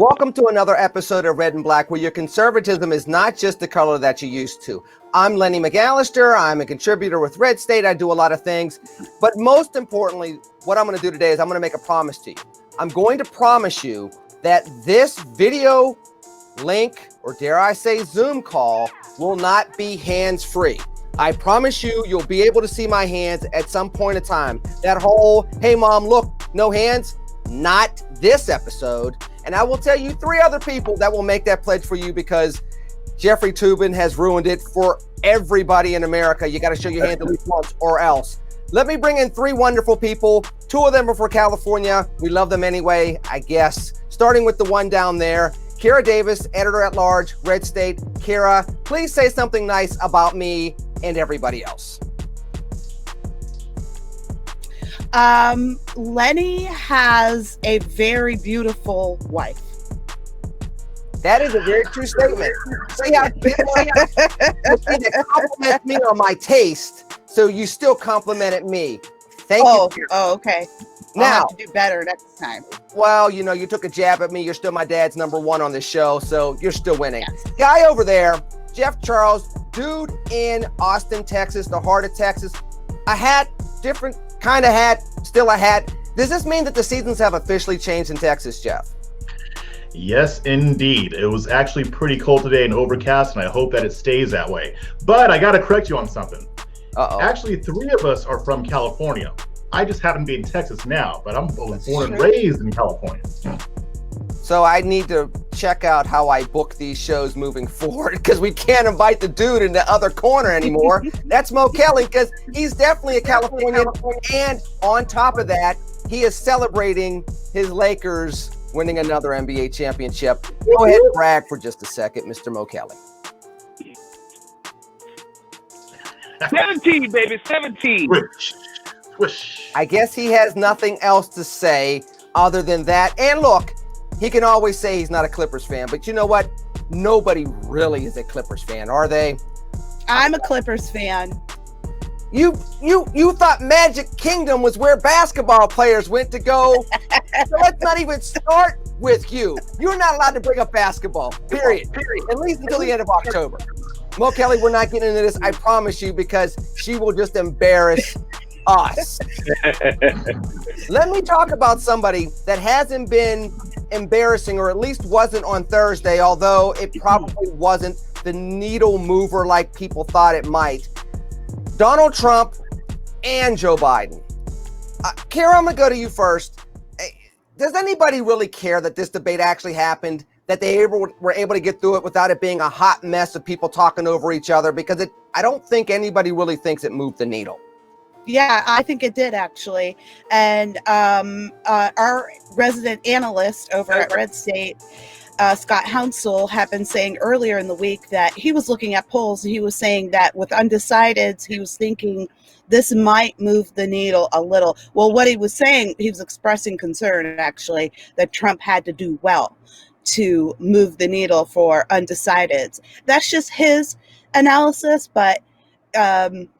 Welcome to another episode of Red and Black, where your conservatism is not just the color that you used to. I'm Lenny McAllister. I'm a contributor with Red State. I do a lot of things. But most importantly, what I'm going to do today is I'm going to make a promise to you. I'm going to promise you that this video link, or dare I say Zoom call, will not be hands-free. I promise you, you'll be able to see my hands at some point in time. That whole, hey mom, look, no hands, not this episode. And I will tell you 3 other people that will make that pledge for you, because Jeffrey Toobin has ruined it for everybody in America. You got to show your hands at least once or else. Let me bring in 3 wonderful people. 2 of them are from California. We love them anyway, I guess. Starting with the one down there, Kira Davis, editor-at-large, Red State. Kira, please say something nice about me and everybody else. Lenny has a very beautiful wife. That is a very true statement. See, I compliment me on my taste, so you still complimented me. Thank you. Oh, okay. Now, I'll have to do better next time. Well, you know, you took a jab at me. You're still my dad's #1 on this show, so you're still winning. Yes. Guy over there, Jeff Charles, dude in Austin, Texas, the heart of Texas. A hat, different kind of hat, still a hat. Does this mean that the seasons have officially changed in Texas, Jeff? Yes, indeed. It was actually pretty cold today and overcast, and I hope that it stays that way. But I got to correct you on something. Actually, 3 of us are from California. I just happen to be in Texas now, but I'm born and raised in California. So I need to check out how I book these shows moving forward, because we can't invite the dude in the other corner anymore. That's Mo Kelly, because he's definitely a Californian. And on top of that, he is celebrating his Lakers winning another NBA championship. Go ahead and brag for just a second, Mr. Mo Kelly. 17, baby, 17. Swish. I guess he has nothing else to say other than that. And look, he can always say he's not a Clippers fan, but you know what? Nobody really is a Clippers fan, are they? I'm a Clippers fan. You thought Magic Kingdom was where basketball players went to go. So let's not even start with you. You're not allowed to bring up basketball, period. At least until the end of October. Mo Kelly, we're not getting into this, I promise you, because she will just embarrass us. Let me talk about somebody that hasn't been embarrassing, or at least wasn't on Thursday, although it probably wasn't the needle mover like people thought it might. Donald Trump and Joe Biden. Kara, I'm going to go to you first. Does anybody really care that this debate actually happened, that they were able to get through it without it being a hot mess of people talking over each other? Because I don't think anybody really thinks it moved the needle. Yeah, I think it did, actually. And our resident analyst over at Red State, Scott Hounsel, had been saying earlier in the week that he was looking at polls. And he was saying that with undecideds, he was thinking this might move the needle a little. Well, what he was saying, he was expressing concern, actually, that Trump had to do well to move the needle for undecideds. That's just his analysis, but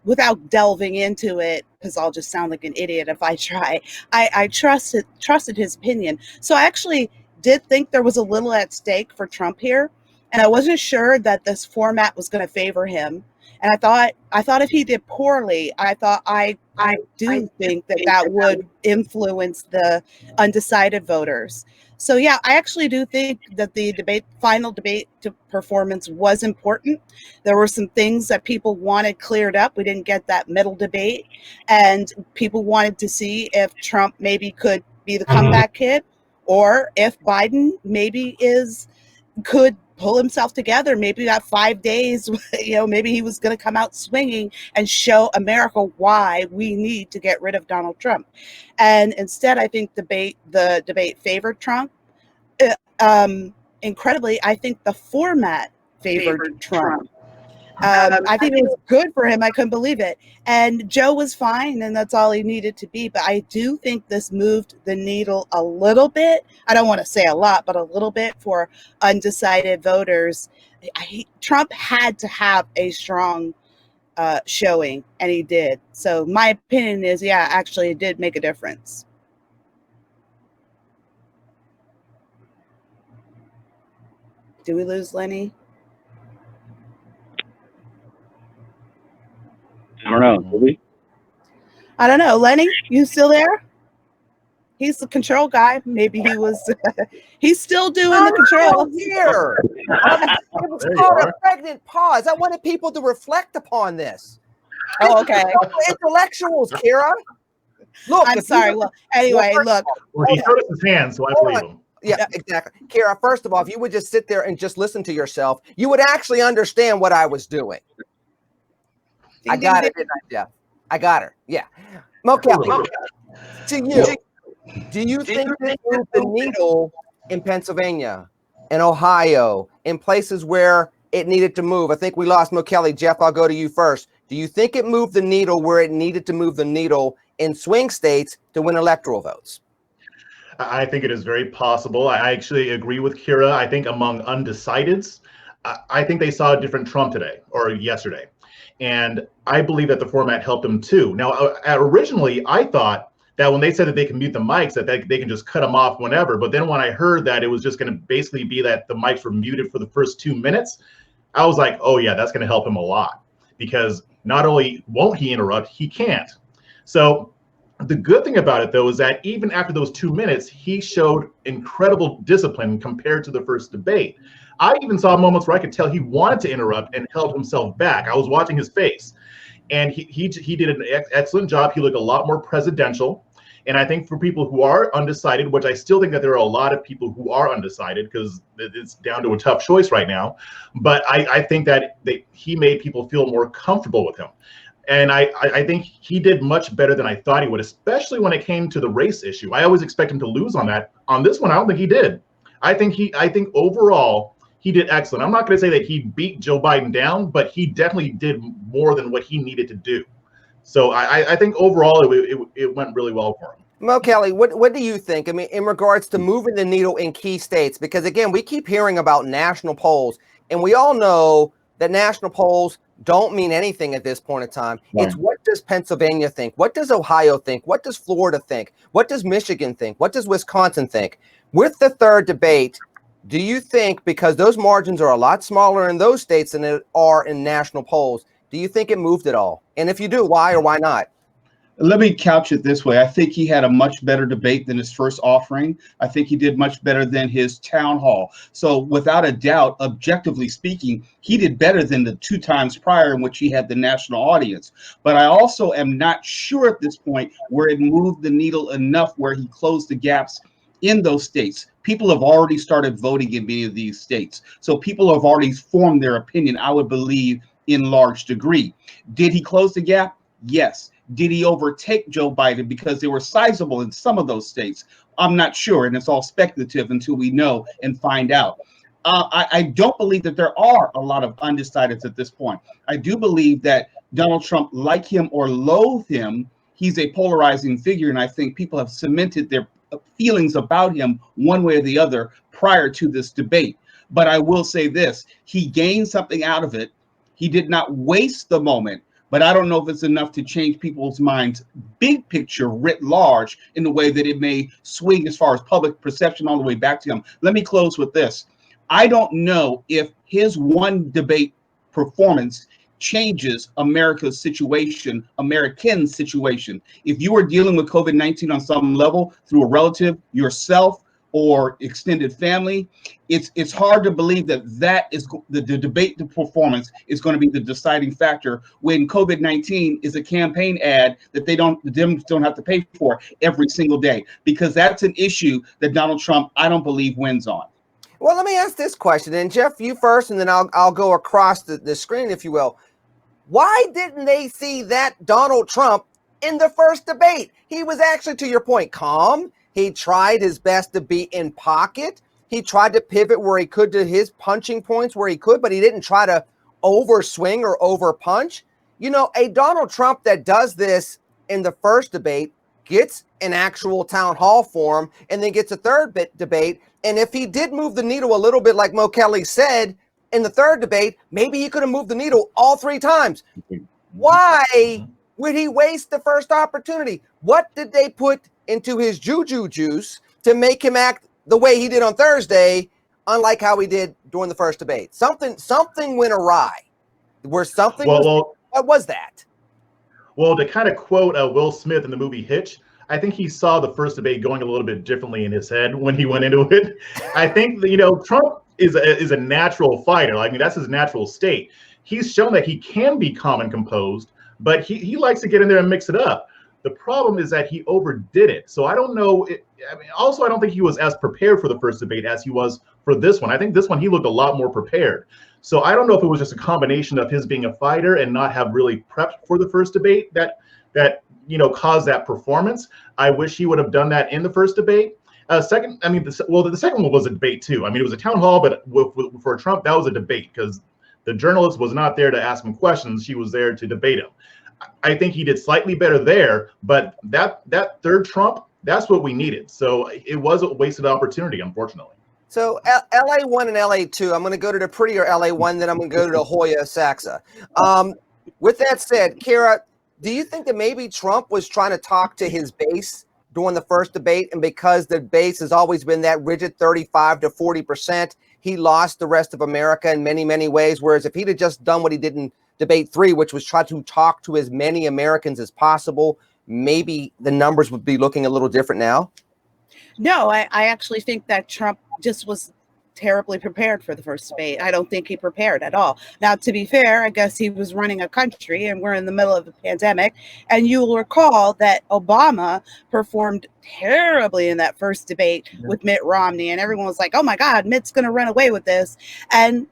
without delving into it, because I'll just sound like an idiot if I try, I trusted his opinion. So I actually did think there was a little at stake for Trump here, and I wasn't sure that this format was going to favor him. And I thought if he did poorly, I do think that would influence the undecided voters. So yeah, I actually do think that the final debate performance was important. There were some things that people wanted cleared up. We didn't get that middle debate, and people wanted to see if Trump maybe could be the comeback kid, or if Biden maybe could pull himself together. Maybe that 5 days, maybe he was going to come out swinging and show America why we need to get rid of Donald Trump. And instead, I think the debate favored Trump. Incredibly, I think the format favored Trump. I think it was good for him. I couldn't believe it. And Joe was fine, and that's all he needed to be. But I do think this moved the needle a little bit. I don't want to say a lot, but a little bit for undecided voters. Trump had to have a strong showing, and he did. So my opinion is, yeah, actually it did make a difference. Do we lose Lenny? I don't know. Do we? I don't know. Lenny, you still there? He's the control guy. Maybe he was. He's still doing the control. Here. It was called a pregnant pause. I wanted people to reflect upon this. Oh, okay. Intellectuals, Kira. Look, I'm sorry. Well, anyway, look. Well, he showed us his hand, so I believe him. Yeah, exactly. Kira, first of all, if you would just sit there and just listen to yourself, you would actually understand what I was doing. I got it, didn't I, Jeff? I got her. Yeah. McAllister, to you, do you think this moved the needle in Pennsylvania, in Ohio, in places where it needed to move? I think we lost McAllister. Jeff, I'll go to you first. Do you think it moved the needle where it needed to move the needle in swing states to win electoral votes? I think it is very possible. I actually agree with Kira. I think among undecideds, I think they saw a different Trump today or yesterday. And I believe that the format helped them too. Now, originally, I thought that when they said that they can mute the mics, that they can just cut them off whenever. But then when I heard that it was just going to basically be that the mics were muted for the first 2 minutes, I was like, oh yeah, that's going to help him a lot. Because not only won't he interrupt, he can't. So the good thing about it, though, is that even after those 2 minutes, he showed incredible discipline compared to the first debate. I even saw moments where I could tell he wanted to interrupt and held himself back. I was watching his face, and he did an excellent job. He looked a lot more presidential. And I think for people who are undecided, which I still think that there are a lot of people who are undecided because it's down to a tough choice right now, but I think that he made people feel more comfortable with him. And I think he did much better than I thought he would, especially when it came to the race issue. I always expect him to lose on that. On this one, I don't think he did. I think overall, he did excellent. I'm not going to say that he beat Joe Biden down, but he definitely did more than what he needed to do. So I think overall it went really well for him. Mo Kelly, what do you think? I mean, in regards to moving the needle in key states, because again, we keep hearing about national polls, and we all know that national polls don't mean anything at this point in time. Right. It's what does Pennsylvania think? What does Ohio think? What does Florida think? What does Michigan think? What does Wisconsin think? With the third debate, do you think, because those margins are a lot smaller in those states than they are in national polls, do you think it moved at all? And if you do, why or why not? Let me couch it this way. I think he had a much better debate than his first offering. I think he did much better than his town hall. So without a doubt, objectively speaking, he did better than the 2 times prior in which he had the national audience. But I also am not sure at this point where it moved the needle enough where he closed the gaps in those states. People have already started voting in many of these states. So people have already formed their opinion, I would believe, in large degree. Did he close the gap? Yes. Did he overtake Joe Biden because they were sizable in some of those states? I'm not sure, and it's all speculative until we know and find out. I don't believe that there are a lot of undecideds at this point. I do believe that Donald Trump, like him or loathe him, he's a polarizing figure, and I think people have cemented their feelings about him one way or the other prior to this debate. But I will say this, he gained something out of it. He did not waste the moment, but I don't know if it's enough to change people's minds, big picture, writ large, in the way that it may swing as far as public perception all the way back to him. Let me close with this. I don't know if his one debate performance changes America's situation, American situation. If you are dealing with COVID-19 on some level through a relative, yourself, or extended family, it's hard to believe that is the debate, the performance is going to be the deciding factor when COVID-19 is a campaign ad that the Dems don't have to pay for every single day, because that's an issue that Donald Trump, I don't believe, wins on. Well, let me ask this question, and Jeff, you first, and then I'll go across the screen, if you will. Why didn't they see that Donald Trump in the first debate? He was actually, to your point, calm. He tried his best to be in pocket. He tried to pivot where he could to his punching points where he could, but he didn't try to overswing or overpunch. You know, a Donald Trump that does this in the first debate gets an actual town hall forum and then gets a third debate. And if he did move the needle a little bit, like Mo Kelly said, in the third debate, maybe he could have moved the needle all 3 times. Why would he waste the first opportunity? What did they put into his juju juice to make him act the way he did on Thursday unlike how he did during the first debate. Something went awry. What was that? Well, to kind of quote Will Smith in the movie Hitch, I think he saw the first debate going a little bit differently in his head when he went into it. I think that, Trump is a natural fighter. I mean, that's his natural state. He's shown that he can be calm and composed, but he likes to get in there and mix it up. The problem is that he overdid it. So I don't know. Also, I don't think he was as prepared for the first debate as he was for this one. I think this one, he looked a lot more prepared. So I don't know if it was just a combination of his being a fighter and not have really prepped for the first debate that caused that performance. I wish he would have done that in the first debate. The second one was a debate too. I mean, it was a town hall, but for Trump, that was a debate because the journalist was not there to ask him questions. She was there to debate him. I think he did slightly better there, but that third Trump, that's what we needed. So it was a wasted opportunity, unfortunately. So LA 1 and LA 2, I'm going to go to the prettier LA 1, then I'm going to go to the Hoya Saxa. With that said, Kira, do you think that maybe Trump was trying to talk to his base during the first debate, and because the base has always been that rigid 35 to 40%, he lost the rest of America in many, many ways, whereas if he'd have just done what he did in debate 3, which was try to talk to as many Americans as possible, maybe the numbers would be looking a little different now? No, I actually think that Trump just was terribly prepared for the first debate. I don't think he prepared at all. Now, to be fair, I guess he was running a country and we're in the middle of a pandemic. And you will recall that Obama performed terribly in that first debate with Mitt Romney. And everyone was like, oh my God, Mitt's going to run away with this. And,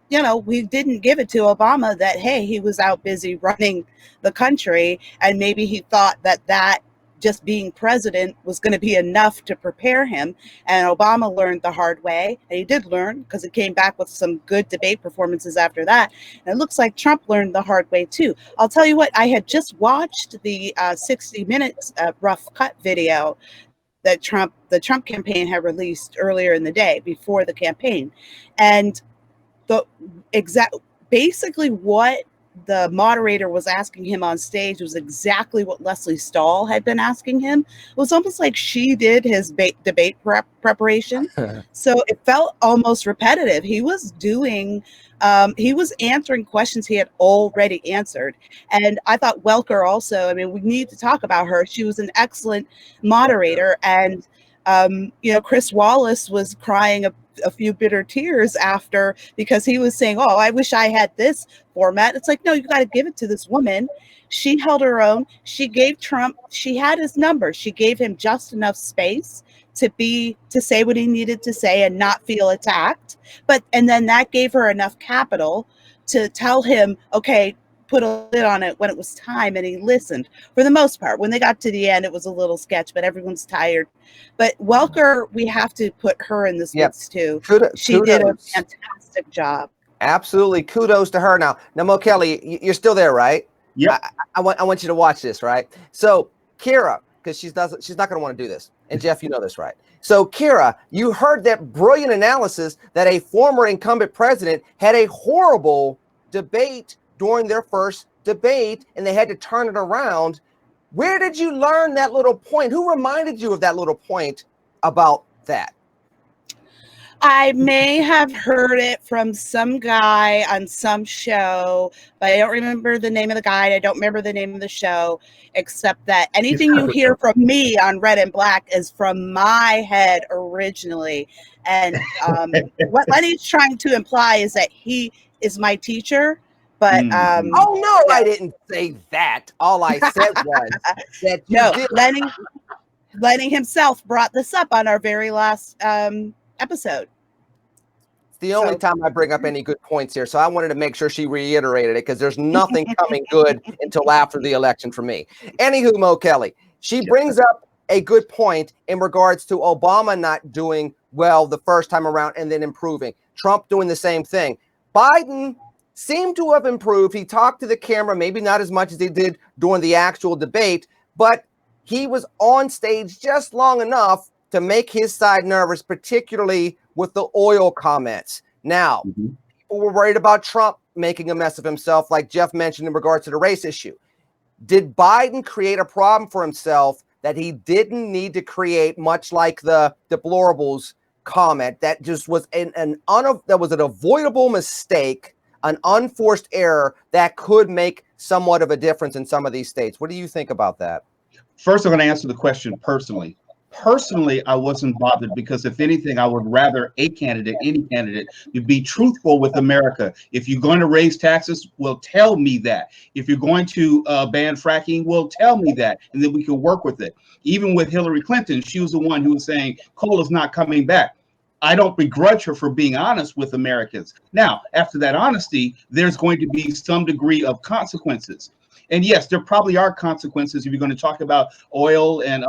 we didn't give it to Obama that, hey, he was out busy running the country. And maybe he thought that just being president was going to be enough to prepare him. And Obama learned the hard way. And he did learn because it came back with some good debate performances after that. And it looks like Trump learned the hard way too. I'll tell you what, I had just watched the 60 Minutes rough cut video that the Trump campaign had released earlier in the day before the campaign. And basically what the moderator was asking him on stage was exactly what Leslie Stahl had been asking him. It was almost like she did his debate preparation. So it felt almost repetitive. He was answering questions he had already answered. And I thought Welker also, we need to talk about her. She was an excellent moderator. And, Chris Wallace was crying a few bitter tears after, because he was saying, oh, I wish I had this format. It's like, no, you got to give it to this woman. She held her own. She gave Trump, she had his number. She gave him just enough space to say what he needed to say and not feel attacked. And then that gave her enough capital to tell him, okay, put a lid on it when it was time, and he listened for the most part. When they got to the end, it was a little sketch, but everyone's tired. But Welker, we have to put her in this mix too. She did a fantastic job. Absolutely, kudos to her. Now Mo Kelly, you're still there, right? Yeah. I want you to watch this, right? So Kira, because she's not going to want to do this, and Jeff, you know this, right? So Kira, you heard that brilliant analysis that a former incumbent president had a horrible debate during their first debate, and they had to turn it around. Where did you learn that little point? Who reminded you of that little point about that? I may have heard it from some guy on some show, but I don't remember the name of the guy. I don't remember the name of the show, except that anything you hear from me on Red and Black is from my head originally. And what Lenny's trying to imply is that he is my teacher. But oh no, I didn't say that. All I said was that Lenny himself brought this up on our very last episode. It's the only time I bring up any good points here, so I wanted to make sure she reiterated it because there's nothing coming good until after the election for me. Anywho, Mo Kelly, she brings up a good point in regards to Obama not doing well the first time around and then improving. Trump doing the same thing. Biden seemed to have improved. He talked to the camera, maybe not as much as he did during the actual debate, but he was on stage just long enough to make his side nervous, particularly with the oil comments. Now, people were worried about Trump making a mess of himself, like Jeff mentioned in regards to the race issue. Did Biden create a problem for himself that he didn't need to create, much like the deplorables comment that just was an avoidable mistake, an unforced error that could make somewhat of a difference in some of these states. What do you think about that? First, I'm going to answer the question personally. Personally, I wasn't bothered because if anything, I would rather any candidate, to be truthful with America. If you're going to raise taxes, well, tell me that. If you're going to ban fracking, well, tell me that, and then we can work with it. Even with Hillary Clinton, she was the one who was saying coal is not coming back. I don't begrudge her for being honest with Americans. Now, after that honesty, there's going to be some degree of consequences. And yes, there probably are consequences if you're going to talk about oil and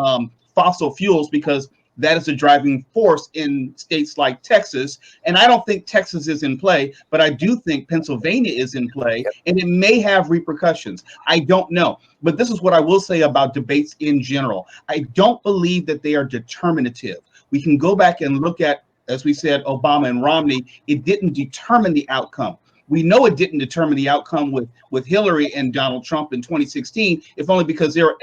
fossil fuels, because that is a driving force in states like Texas. And I don't think Texas is in play, but I do think Pennsylvania is in play, and it may have repercussions. I don't know. But this is what I will say about debates in general. I don't believe that they are determinative. We can go back and look at, as we said, Obama and Romney. It didn't determine the outcome. We know it didn't determine the outcome with Hillary and Donald Trump in 2016, if only because there are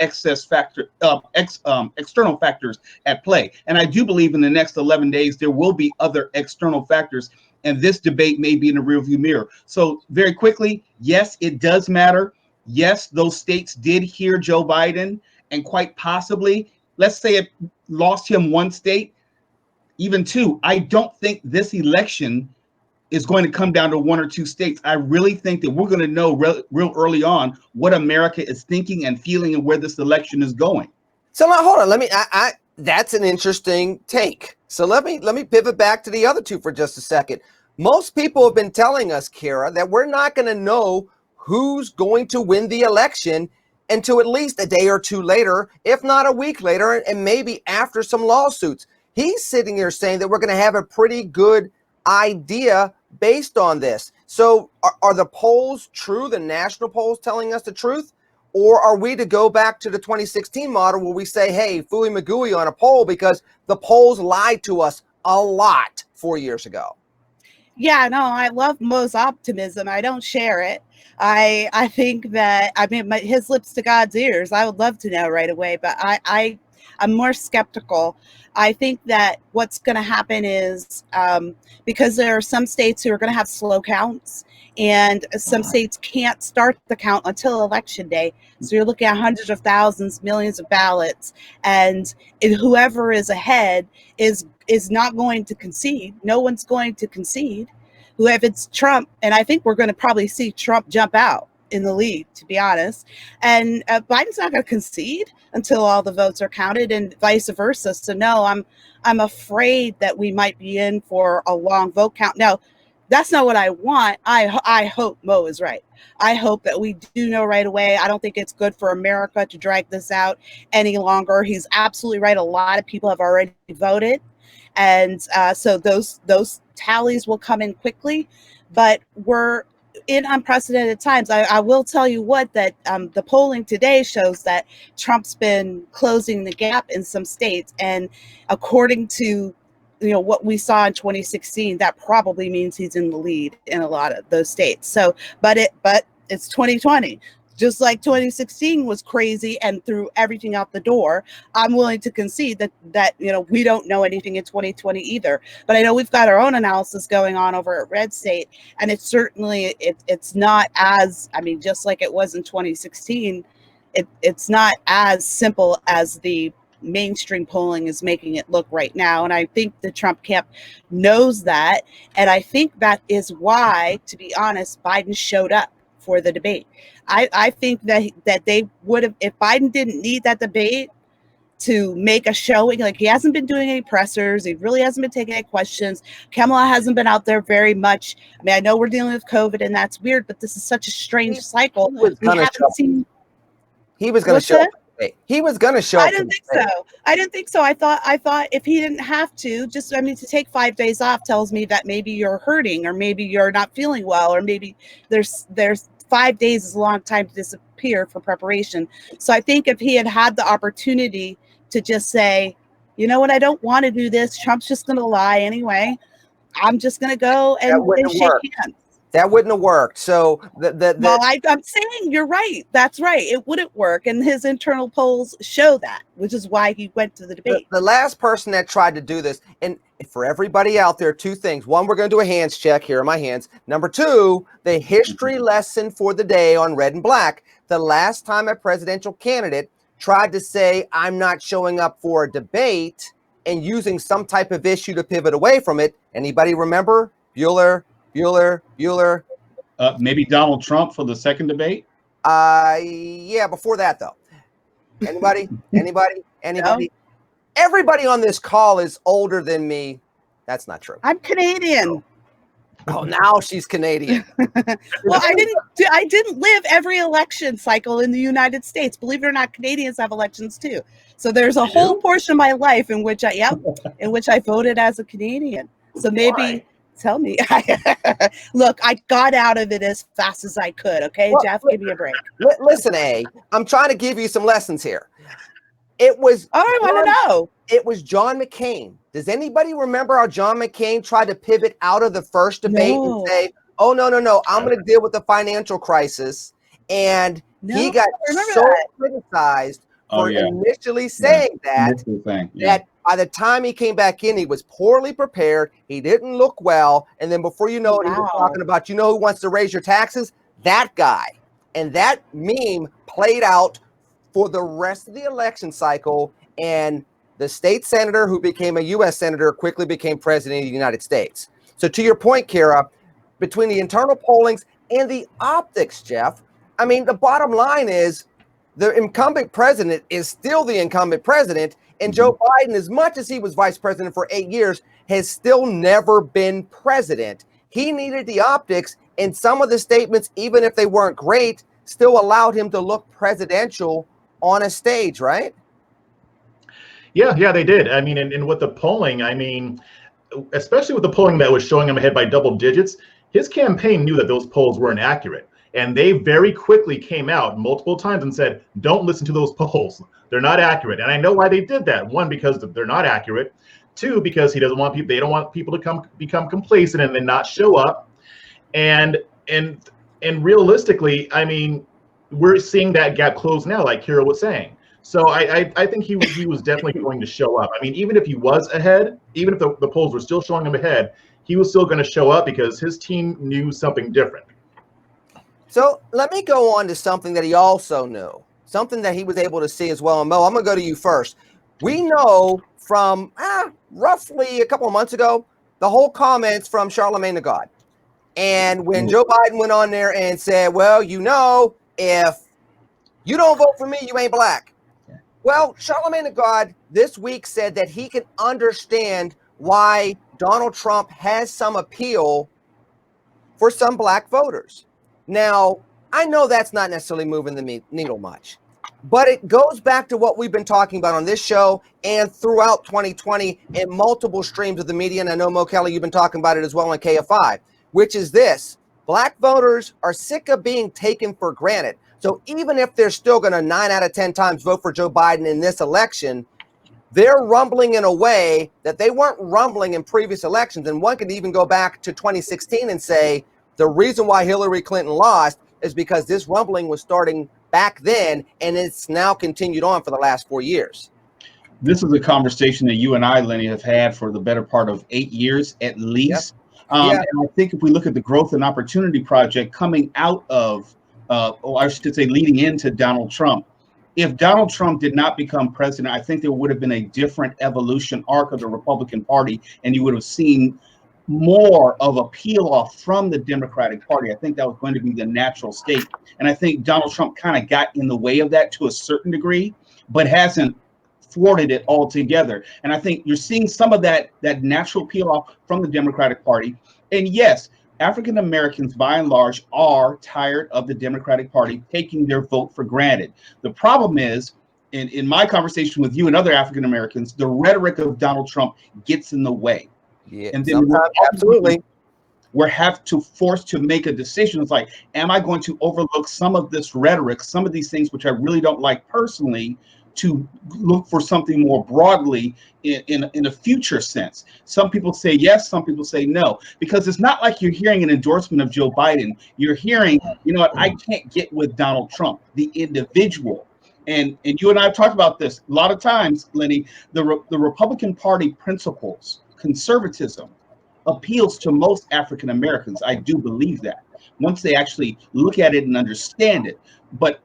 external factors at play. And I do believe in the next 11 days, there will be other external factors, and this debate may be in the rearview mirror. So very quickly, yes, it does matter. Yes, those states did hear Joe Biden, and quite possibly, let's say it lost him one state, even two. I don't think this election is going to come down to one or two states. I really think that we're going to know real early on what America is thinking and feeling and where this election is going. So now, hold on. That's an interesting take. So let me pivot back to the other two for just a second. Most people have been telling us, Kara, that we're not going to know who's going to win the election until at least a day or two later, if not a week later, and maybe after some lawsuits. He's sitting here saying that we're going to have a pretty good idea based on this. So are the polls true, the national polls telling us the truth? Or are we to go back to the 2016 model where we say, hey, phooey magooey on a poll because the polls lied to us a lot 4 years ago? Yeah, no, I love Mo's optimism. I don't share it. I think that, his lips to God's ears. I would love to know right away, but I'm more skeptical. I think that what's going to happen is because there are some states who are going to have slow counts, and some states can't start the count until election day. So you're looking at hundreds of thousands, millions of ballots, and whoever is ahead is not going to concede. No one's going to concede. If it's Trump, and I think we're going to probably see Trump jump out in the lead, to be honest. And Biden's not going to concede until all the votes are counted, and vice versa. So no, I'm afraid that we might be in for a long vote count. Now, that's not what I want. I hope Mo is right. I hope that we do know right away. I don't think it's good for America to drag this out any longer. He's absolutely right. A lot of people have already voted, and so those tallies will come in quickly. But we're in unprecedented times. I will tell you that the polling today shows that Trump's been closing the gap in some states, and according to what we saw in 2016, that probably means he's in the lead in a lot of those states. So, but it's 2020. Just like 2016 was crazy and threw everything out the door, I'm willing to concede that we don't know anything in 2020 either. But I know we've got our own analysis going on over at Red State, and it's certainly it's not as, just like it was in 2016, it's not as simple as the mainstream polling is making it look right now. And I think the Trump camp knows that, and I think that is why, to be honest, Biden showed up for the debate. I think that they would have, if Biden didn't need that debate to make a showing, like he hasn't been doing any pressers, he really hasn't been taking any questions. Kamala hasn't been out there very much. I know we're dealing with COVID and that's weird, but this is such a strange cycle. He was going to show up. He was going to show up. I didn't think so. I didn't think so. I thought if he didn't have to, to take 5 days off tells me that maybe you're hurting, or maybe you're not feeling well, or maybe there's 5 days is a long time to disappear for preparation. So I think if he had the opportunity to just say, you know what, I don't want to do this. Trump's just going to lie anyway. I'm just going to go and shake hands. That wouldn't have worked. So well, I'm saying you're right. That's right. It wouldn't work. And his internal polls show that, which is why he went to the debate. The last person that tried to do this, and For everybody out there, two things. One, we're going to do a hands check. Here are my hands. Number two, the history lesson for the day on red and black. The last time a presidential candidate tried to say, I'm not showing up for a debate and using some type of issue to pivot away from it. Anybody remember? Bueller. Maybe Donald Trump for the second debate? Yeah, before that, though. Anybody? No? Everybody on this call is older than me. That's not true. I'm Canadian. Oh, now she's Canadian. Well, I didn't live every election cycle in the United States. Believe it or not, Canadians have elections too. So there's a whole portion of my life in which I voted as a Canadian. So maybe tell me. Look, I got out of it as fast as I could. Okay, well, Jeff, give me a break. Listen, I'm trying to give you some lessons here. It was. Oh, I want to know. It was John McCain. Does anybody remember how John McCain tried to pivot out of the first debate and say, "Oh no, I'm going to deal with the financial crisis," and he got so criticized for initially saying that by the time he came back in, he was poorly prepared. He didn't look well, and then before you know it, he was talking about, who wants to raise your taxes? That guy. And that meme played out for the rest of the election cycle, and the state senator who became a U.S. senator quickly became president of the United States. So to your point, Kara, between the internal pollings and the optics, Jeff, I mean, the bottom line is the incumbent president is still the incumbent president, and Joe Biden, as much as he was vice president for 8 years, has still never been president. He needed the optics, and some of the statements, even if they weren't great, still allowed him to look presidential on a stage, right? Yeah, they did. I mean, and with the polling, I mean, especially with the polling that was showing him ahead by double digits, his campaign knew that those polls weren't accurate. And they very quickly came out multiple times and said, don't listen to those polls. They're not accurate. And I know why they did that. One, because they're not accurate. Two, because they don't want people to become complacent and then not show up. And realistically, I mean, we're seeing that gap close now, like Kira was saying. So I think he was definitely going to show up. I mean, even if he was ahead, even if the polls were still showing him ahead, he was still going to show up because his team knew something different. So let me go on to something that he also knew, something that he was able to see as well. And Mo, I'm going to go to you first. We know from roughly a couple of months ago, the whole comments from Charlamagne the God. And when Joe Biden went on there and said, well, if you don't vote for me, you ain't black. Well, Charlamagne the God this week said that he can understand why Donald Trump has some appeal for some black voters. Now, I know that's not necessarily moving the needle much, but it goes back to what we've been talking about on this show and throughout 2020 in multiple streams of the media. And I know, Mo Kelly, you've been talking about it as well on KFI, which is this: black voters are sick of being taken for granted. So even if they're still going to 9 out of 10 times vote for Joe Biden in this election, they're rumbling in a way that they weren't rumbling in previous elections. And one can even go back to 2016 and say the reason why Hillary Clinton lost is because this rumbling was starting back then, and it's now continued on for the last 4 years. This is a conversation that you and I, Lenny, have had for the better part of 8 years at least. Yep. And I think if we look at the Growth and Opportunity Project coming out of, or I should say leading into Donald Trump, if Donald Trump did not become president, I think there would have been a different evolution arc of the Republican Party, and you would have seen more of a peel off from the Democratic Party. I think that was going to be the natural state. And I think Donald Trump kind of got in the way of that to a certain degree, but hasn't thwarted it altogether. And I think you're seeing some of that natural peel off from the Democratic Party. And yes, African Americans by and large are tired of the Democratic Party taking their vote for granted. The problem is, in my conversation with you and other African Americans, the rhetoric of Donald Trump gets in the way. Yeah, and then absolutely, we're forced to make a decision. It's like, am I going to overlook some of this rhetoric, some of these things which I really don't like personally, to look for something more broadly in a future sense? Some people say yes, some people say no, because it's not like you're hearing an endorsement of Joe Biden. You're hearing, you know what, I can't get with Donald Trump, the individual. And you and I have talked about this a lot of times, Lenny. The Republican Party principles conservatism appeals to most African Americans. I do believe that once they actually look at it and understand it. But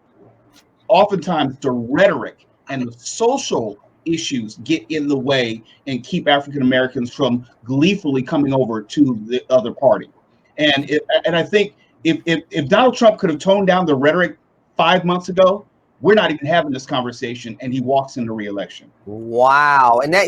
oftentimes the rhetoric and the social issues get in the way and keep African Americans from gleefully coming over to the other party. And I think if Donald Trump could have toned down the rhetoric 5 months ago, we're not even having this conversation, and he walks into re-election. Wow. And that,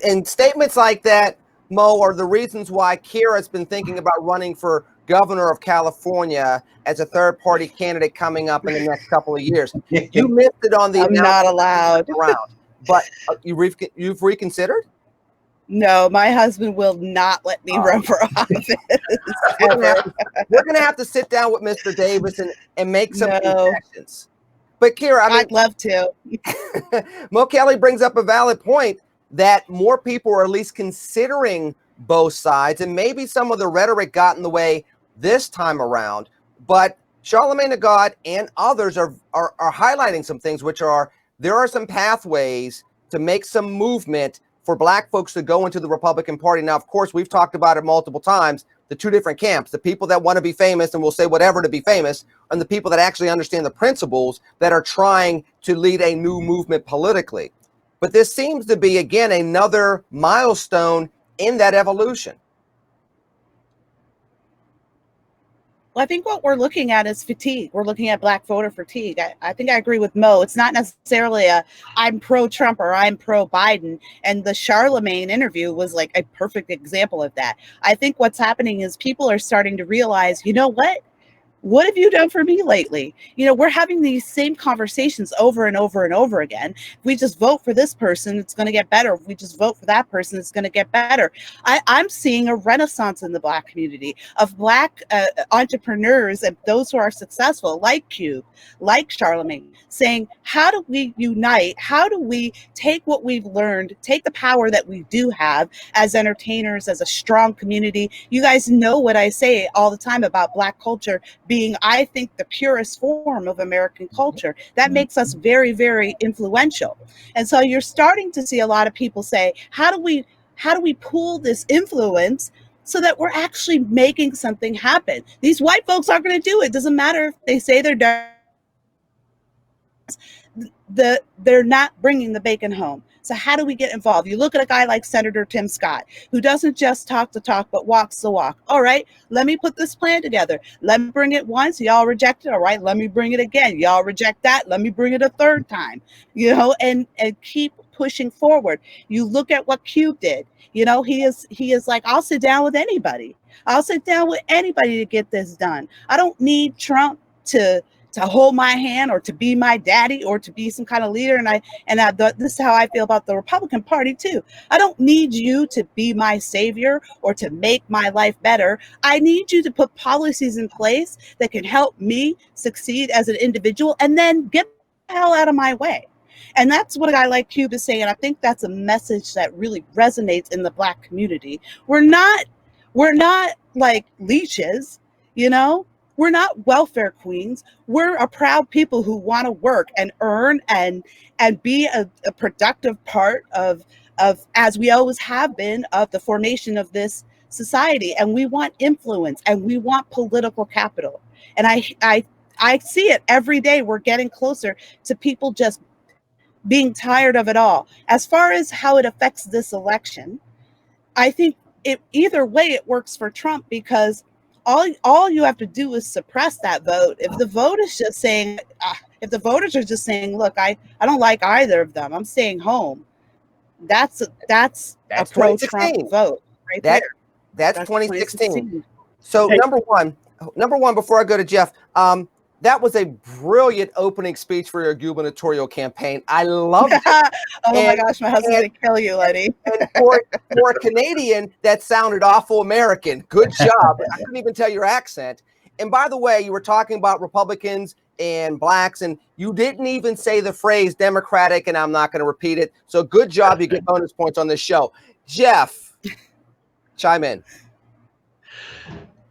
and statements like that, Mo, are the reasons why Kira's been thinking about running for governor of California as a third-party candidate coming up in the next couple of years. You missed it on the I'm not allowed. Round, but you've reconsidered? No, my husband will not let me run for office. We're going to have to sit down with Mr. Davis and make some concessions. But Kira, I'd love to. Mo Kelly brings up a valid point that more people are at least considering both sides, and maybe some of the rhetoric got in the way this time around. But Charlamagne God and others are highlighting some things, which are there are some pathways to make some movement for Black folks to go into the Republican Party. Now, of course, we've talked about it multiple times, the two different camps, the people that want to be famous and will say whatever to be famous, and the people that actually understand the principles that are trying to lead a new movement politically. But this seems to be, again, another milestone in that evolution. Well, I think what we're looking at is fatigue. We're looking at Black voter fatigue. I think I agree with Mo. It's not necessarily I'm pro-Trump or I'm pro-Biden. And the Charlamagne interview was like a perfect example of that. I think what's happening is people are starting to realize, you know what? What have you done for me lately? We're having these same conversations over and over and over again. If we just vote for this person, it's going to get better. If we just vote for that person, it's going to get better. I'm seeing a renaissance in the Black community of Black entrepreneurs and those who are successful, like Cube, like Charlamagne, saying, how do we unite? How do we take what we've learned, take the power that we do have as entertainers, as a strong community? You guys know what I say all the time about Black culture being, I think, the purest form of American culture. That makes us very, very influential. And so you're starting to see a lot of people say, how do we pool this influence so that we're actually making something happen? These white folks aren't going to do it. Doesn't matter if they say they're done. They're not bringing the bacon home. So how do we get involved? You look at a guy like Senator Tim Scott, who doesn't just talk the talk, but walks the walk. All right, let me put this plan together. Let me bring it once. Y'all reject it. All right, let me bring it again. Y'all reject that. Let me bring it a third time, and keep pushing forward. You look at what Cube did. He is like, I'll sit down with anybody. I'll sit down with anybody to get this done. I don't need Trump to hold my hand or to be my daddy or to be some kind of leader. And this is how I feel about the Republican Party too. I don't need you to be my savior or to make my life better. I need you to put policies in place that can help me succeed as an individual, and then get the hell out of my way. And that's what a guy like Cube is saying. And I think that's a message that really resonates in the Black community. We're not like leeches, We're not welfare queens. We're a proud people who want to work and earn and be a productive part of, as we always have been, of the formation of this society. And we want influence and we want political capital. And I see it every day. We're getting closer to people just being tired of it all. As far as how it affects this election, I think either way it works for Trump, because all you have to do is suppress that vote. If the vote is just saying, if the voters are just saying, look, I don't like either of them, I'm staying home. That's a pro-Trump vote right there. That's 2016. So hey. Number one, before I go to Jeff, that was a brilliant opening speech for your gubernatorial campaign. I loved it. My gosh, my husband would kill you, Lenny. And for a Canadian, that sounded awful American. Good job. I couldn't even tell your accent. And by the way, you were talking about Republicans and Blacks, and you didn't even say the phrase Democratic, and I'm not going to repeat it. So good job. You get bonus points on this show. Jeff, chime in.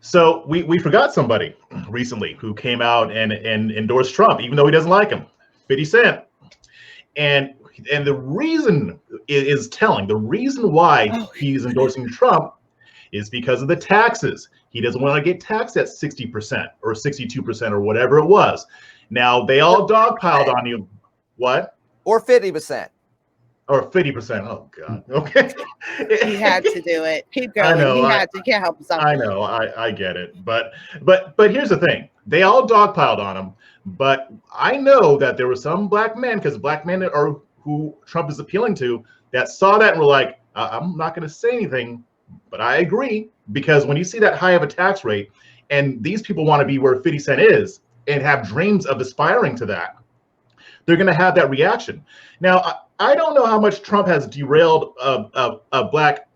So we forgot somebody recently who came out and endorsed Trump, even though he doesn't like him, 50 Cent. And and the reason is telling. The reason why he's endorsing Trump is because of the taxes. He doesn't want to get taxed at 60% or 62% or whatever it was. Now, they all dogpiled on you. What? Or 50%. Or 50%. Oh, God. Okay. He had to do it. Keep going. I know, He had to. Can't help himself. I know. I get it. But here's the thing. They all dogpiled on him. But I know that there were some black men, because black men are who Trump is appealing to, that saw that and were like, I'm not going to say anything, but I agree. Because when you see that high of a tax rate, and these people want to be where 50 Cent is and have dreams of aspiring to that, they're going to have that reaction. Now, I don't know how much Trump has derailed a black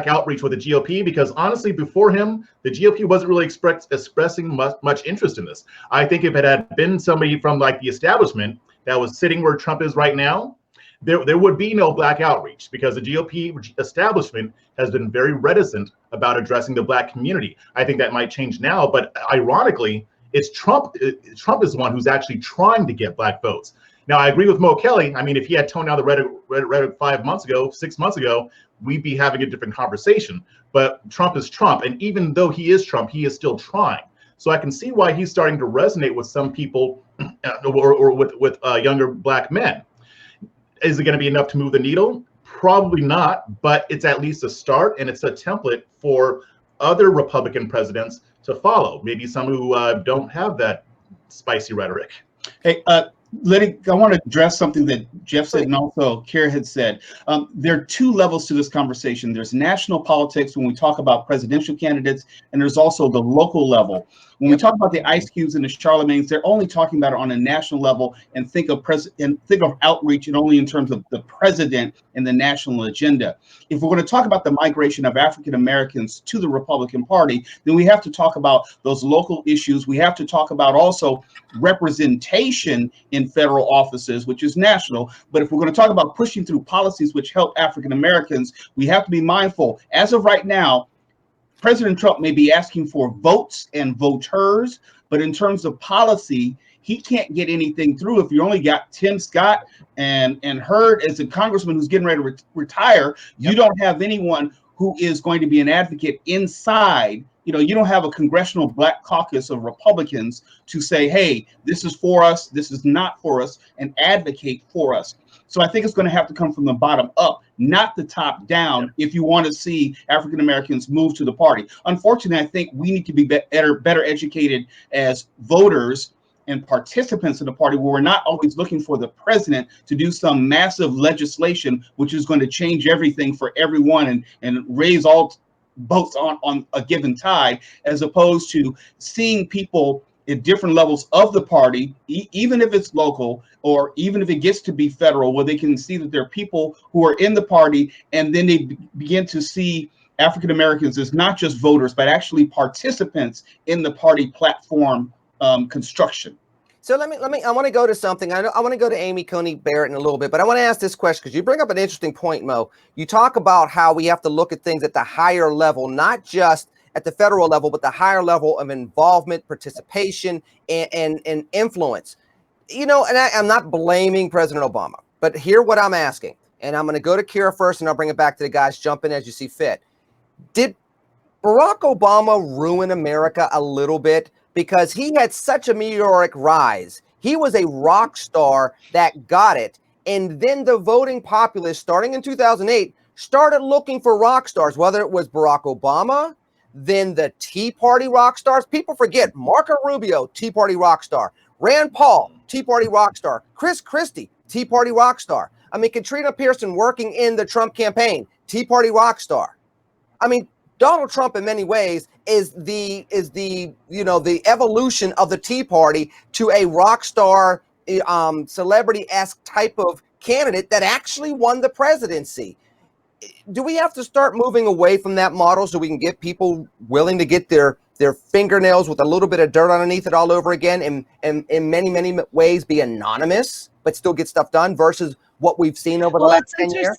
outreach with the GOP, because honestly, before him, the GOP wasn't really expressing much interest in this. I think if it had been somebody from like the establishment that was sitting where Trump is right now, there would be no black outreach, because the GOP establishment has been very reticent about addressing the black community. I think that might change now, but ironically, it's Trump. Trump is the one who's actually trying to get black votes. Now, I agree with Mo Kelly. I mean, if he had toned down the rhetoric 5 months ago, 6 months ago, we'd be having a different conversation. But Trump is Trump, and even though he is Trump, he is still trying. So I can see why he's starting to resonate with some people, or with younger black men. Is it going to be enough to move the needle? Probably not, but it's at least a start, and it's a template for other Republican presidents to follow. Maybe some who don't have that spicy rhetoric. Hey, Lenny, I want to address something that Jeff said and also Kara had said. There are two levels to this conversation. There's national politics when we talk about presidential candidates, and there's also the local level. When we talk about the Ice Cubes and the Charlamagnes, they're only talking about it on a national level and think of outreach and only in terms of the president and the national agenda. If we're going to talk about the migration of African Americans to the Republican Party, then we have to talk about those local issues. We have to talk about also representation in federal offices, which is national. But if we're going to talk about pushing through policies which help African Americans, we have to be mindful. As of right now, President Trump may be asking for votes and voters, but in terms of policy, he can't get anything through if you only got Tim Scott and Hurd as a congressman who's getting ready to retire. You don't have anyone who is going to be an advocate inside. You know, you don't have a congressional black caucus of Republicans to say, hey, this is for us, this is not for us, and advocate for us. So I think it's going to have to come from the bottom up, not the top down, if you want to see African Americans move to the party. Unfortunately, I think we need to be better educated as voters and participants in the party, where we're not always looking for the president to do some massive legislation, which is going to change everything for everyone and raise all boats on a given tide, as opposed to seeing people at different levels of the party, even if it's local or even if it gets to be federal, where they can see that there are people who are in the party, and then they begin to see African Americans as not just voters, but actually participants in the party platform construction. So let me, I want to go to something. I want to go to Amy Coney Barrett in a little bit, but I want to ask this question because you bring up an interesting point, Mo. You talk about how we have to look at things at the higher level, not just at the federal level, but the higher level of involvement, participation, and influence. You know, and I'm not blaming President Obama, but hear what I'm asking. And I'm going to go to Kira first, and I'll bring it back to the guys. Jump in as you see fit. Did Barack Obama ruin America a little bit? Because he had such a meteoric rise. He was a rock star that got it. And then the voting populace, starting in 2008, started looking for rock stars, whether it was Barack Obama, then the Tea Party rock stars. People forget Marco Rubio, Tea Party rock star. Rand Paul, Tea Party rock star. Chris Christie, Tea Party rock star. I mean, Katrina Pearson working in the Trump campaign, Tea Party rock star. I mean, Donald Trump in many ways is the evolution of the Tea Party to a rock star, celebrity-esque type of candidate that actually won the presidency. Do we have to start moving away from that model so we can get people willing to get their fingernails with a little bit of dirt underneath it all over again, and in many, many ways be anonymous but still get stuff done versus what we've seen over the last 10 years?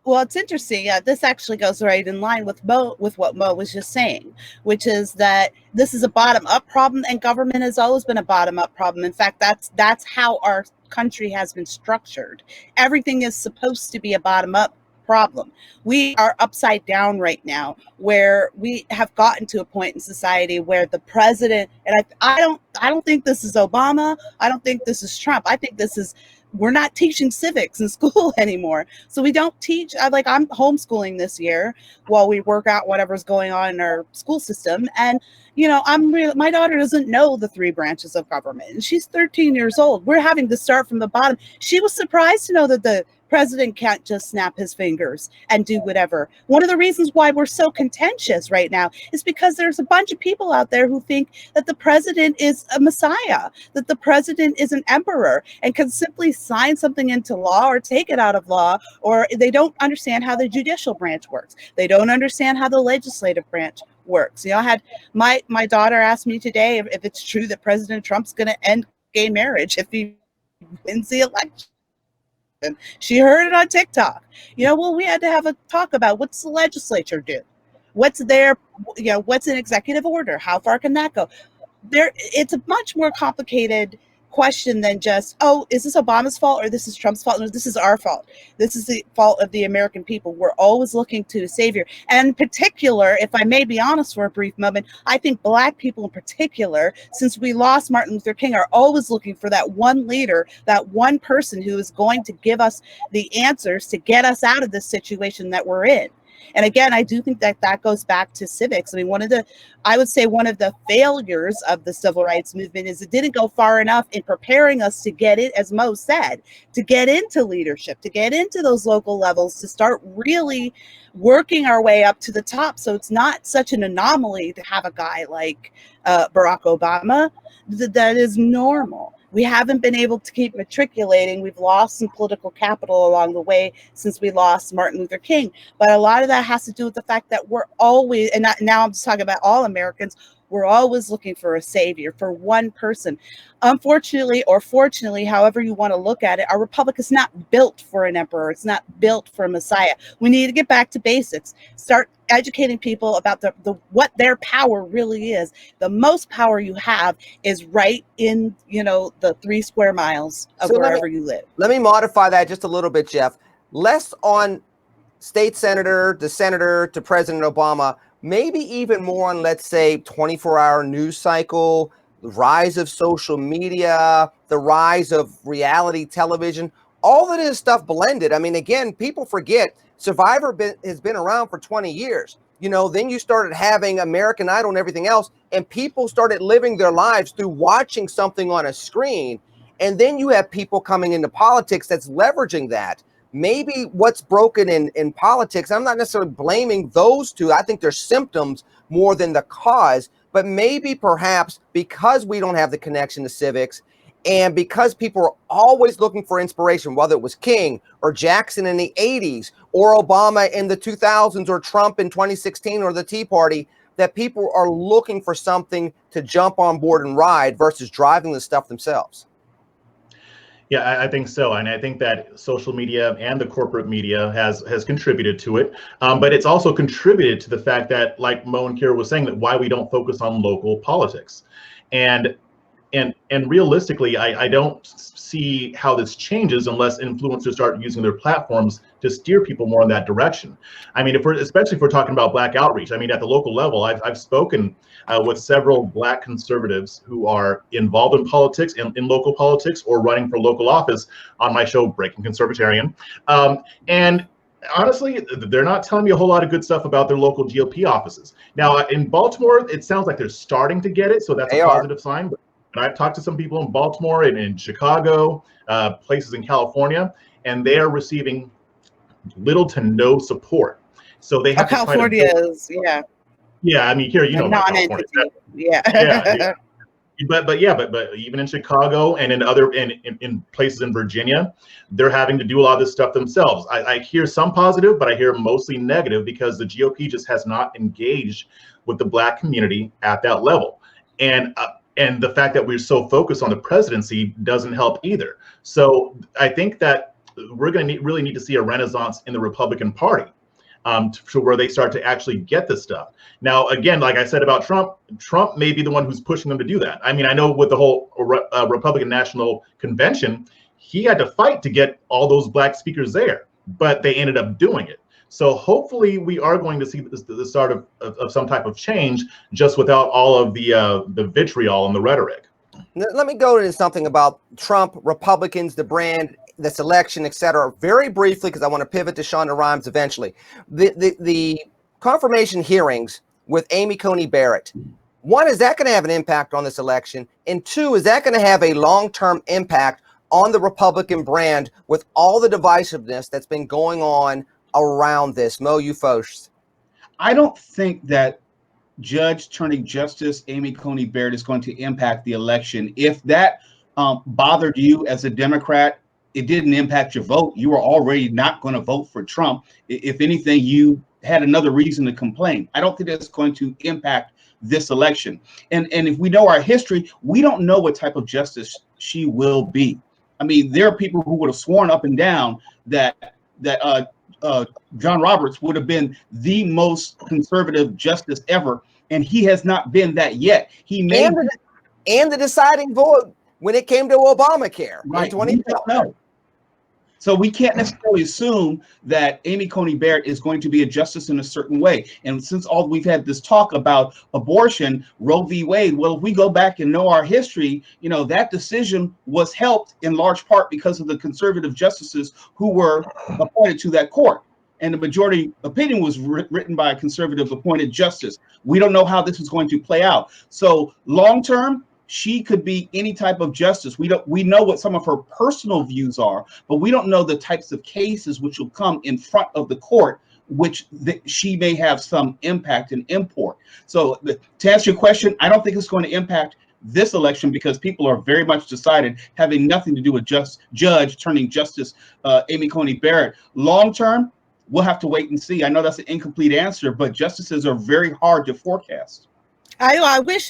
Well, it's interesting. Yeah, this actually goes right in line with what Mo was just saying, which is that this is a bottom-up problem, and government has always been a bottom-up problem. In fact, that's how our country has been structured. Everything is supposed to be a bottom-up problem. We are upside down right now, where we have gotten to a point in society where the president, and I don't think this is Obama. I don't think this is Trump. I think this is, we're not teaching civics in school anymore. So we don't teach, I'm homeschooling this year while we work out whatever's going on in our school system. And, my daughter doesn't know the three branches of government, and she's 13 years old. We're having to start from the bottom. She was surprised to know that the president can't just snap his fingers and do whatever. One of the reasons why we're so contentious right now is because there's a bunch of people out there who think that the president is a messiah, that the president is an emperor and can simply sign something into law or take it out of law, or they don't understand how the judicial branch works. They don't understand how the legislative branch works. I had my daughter asked me today if it's true that President Trump's going to end gay marriage if he wins the election. And she heard it on TikTok. Well, we had to have a talk about what's the legislature do? What's their, what's an executive order? How far can that go? It's a much more complicated question than just, oh, is this Obama's fault or this is Trump's fault? No, this is our fault. This is the fault of the American people. We're always looking to a savior. And in particular, if I may be honest for a brief moment, I think Black people in particular, since we lost Martin Luther King, are always looking for that one leader, that one person who is going to give us the answers to get us out of this situation that we're in. And again, I do think that goes back to civics. I mean, one of the failures of the civil rights movement is it didn't go far enough in preparing us to get it, as Mo said, to get into leadership, to get into those local levels, to start really working our way up to the top. So it's not such an anomaly to have a guy like Barack Obama. That is normal. We haven't been able to keep matriculating. We've lost some political capital along the way since we lost Martin Luther King. But a lot of that has to do with the fact that we're always, and now I'm just talking about all Americans, we're always looking for a savior, for one person. Unfortunately, or fortunately, however you want to look at it, our republic is not built for an emperor. It's not built for a messiah. We need to get back to basics. Start educating people about the what their power really is. The most power you have is right in, the 3 square miles of wherever you live. Let me modify that just a little bit, Jeff. Less on state senator to President Obama, maybe even more on, let's say, 24-hour news cycle, the rise of social media, the rise of reality television, all of this stuff blended. I mean, again, people forget Survivor has been around for 20 years. Then you started having American Idol and everything else, and people started living their lives through watching something on a screen. And then you have people coming into politics that's leveraging that. Maybe what's broken in politics, I'm not necessarily blaming those two. I think they're symptoms more than the cause. But maybe perhaps because we don't have the connection to civics, and because people are always looking for inspiration, whether it was King or Jackson in the 80s or Obama in the 2000s or Trump in 2016 or the Tea Party, that people are looking for something to jump on board and ride versus driving the stuff themselves. Yeah, I think so. And I think that social media and the corporate media has contributed to it. But it's also contributed to the fact that, like Mo and Kira was saying, that why we don't focus on local politics. And realistically, I don't see how this changes unless influencers start using their platforms to steer people more in that direction. I mean, especially if we're talking about Black outreach. I mean, at the local level, I've spoken with several Black conservatives who are involved in politics, in local politics, or running for local office on my show, Breaking Conservatarian. And honestly, they're not telling me a whole lot of good stuff about their local GOP offices. Now, in Baltimore, it sounds like they're starting to get it, so that's a positive sign. But I've talked to some people in Baltimore and in Chicago, places in California, and they are receiving little to no support. So they have to California is, yeah. Yeah, I mean, here, about California. Yeah. But even in Chicago and in places in Virginia, they're having to do a lot of this stuff themselves. I hear some positive, but I hear mostly negative because the GOP just has not engaged with the Black community at that level. And the fact that we're so focused on the presidency doesn't help either. So I think that we're going to really need to see a renaissance in the Republican Party, to where they start to actually get this stuff. Now, again, like I said about Trump may be the one who's pushing them to do that. I mean, I know with the whole Republican National Convention, he had to fight to get all those black speakers there, but they ended up doing it. So hopefully we are going to see the start of some type of change, just without all of the vitriol and the rhetoric. Let me go into something about Trump, Republicans, the brand, this election, etc. very briefly, because I want to pivot to Shonda Rhimes eventually. The confirmation hearings with Amy Coney Barrett. One, is that going to have an impact on this election? And two, is that going to have a long-term impact on the Republican brand with all the divisiveness that's been going on around this? Mo, you first. I don't think that Judge turning Justice Amy Coney Barrett is going to impact the election. If that bothered you as a Democrat, it didn't impact your vote. You were already not going to vote for Trump. If anything, you had another reason to complain. I don't think that's going to impact this election. And if we know our history, we don't know what type of justice she will be. I mean, there are people who would have sworn up and down that John Roberts would have been the most conservative justice ever, and he has not been that yet. He may and the deciding vote when it came to Obamacare, right? In 2012. So we can't necessarily assume that Amy Coney Barrett is going to be a justice in a certain way. And since we've had this talk about abortion, Roe v. Wade, well, if we go back and know our history, that decision was helped in large part because of the conservative justices who were appointed to that court. And the majority opinion was written by a conservative appointed justice. We don't know how this is going to play out. So long term, she could be any type of justice. We know what some of her personal views are, but we don't know the types of cases which will come in front of the court, which she may have some impact and import. So to answer your question, I don't think it's going to impact this election because people are very much decided, having nothing to do with Judge turning Justice Amy Coney Barrett. Long term, we'll have to wait and see. I know that's an incomplete answer, but justices are very hard to forecast. I wish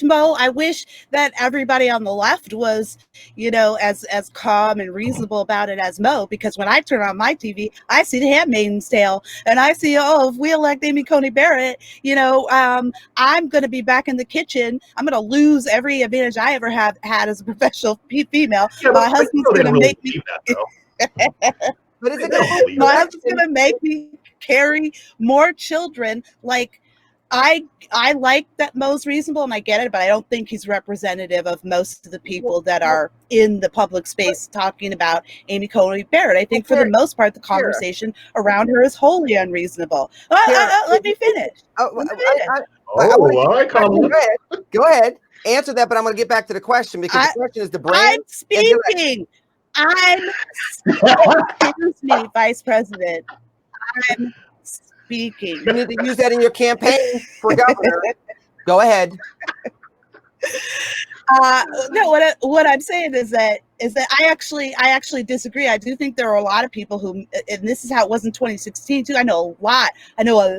that everybody on the left was, as calm and reasonable about it as Mo, because when I turn on my TV, I see The Handmaid's Tale and I see, if we elect Amy Coney Barrett, I'm going to be back in the kitchen. I'm going to lose every advantage I ever have had as a professional female. Yeah, my husband's going to make me. But is it my husband's going to make me carry more children. Like, I like that Mo's reasonable and I get it, but I don't think he's representative of most of the people that are in the public space talking about Amy Coney Barrett. I think for the most part, the conversation around her is wholly unreasonable. Let me finish. Go ahead. Answer that, but I'm going to get back to the question because the question is the brand. I'm speaking. Excuse me, Vice President. I'm speaking. You need to use that in your campaign for governor. Go ahead. No, what I'm saying is that I actually disagree. I do think there are a lot of people who, and this is how it was in 2016 too. I know a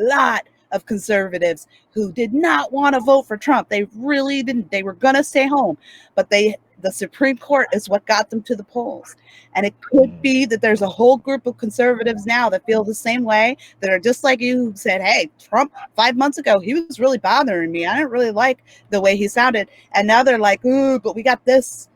lot of conservatives who did not want to vote for Trump. They really didn't. They were going to stay home, but the Supreme Court is what got them to the polls. And it could be that there's a whole group of conservatives now that feel the same way, that are just like you, who said, hey, Trump 5 months ago, he was really bothering me. I didn't really like the way he sounded. And now they're like, ooh, but we got this.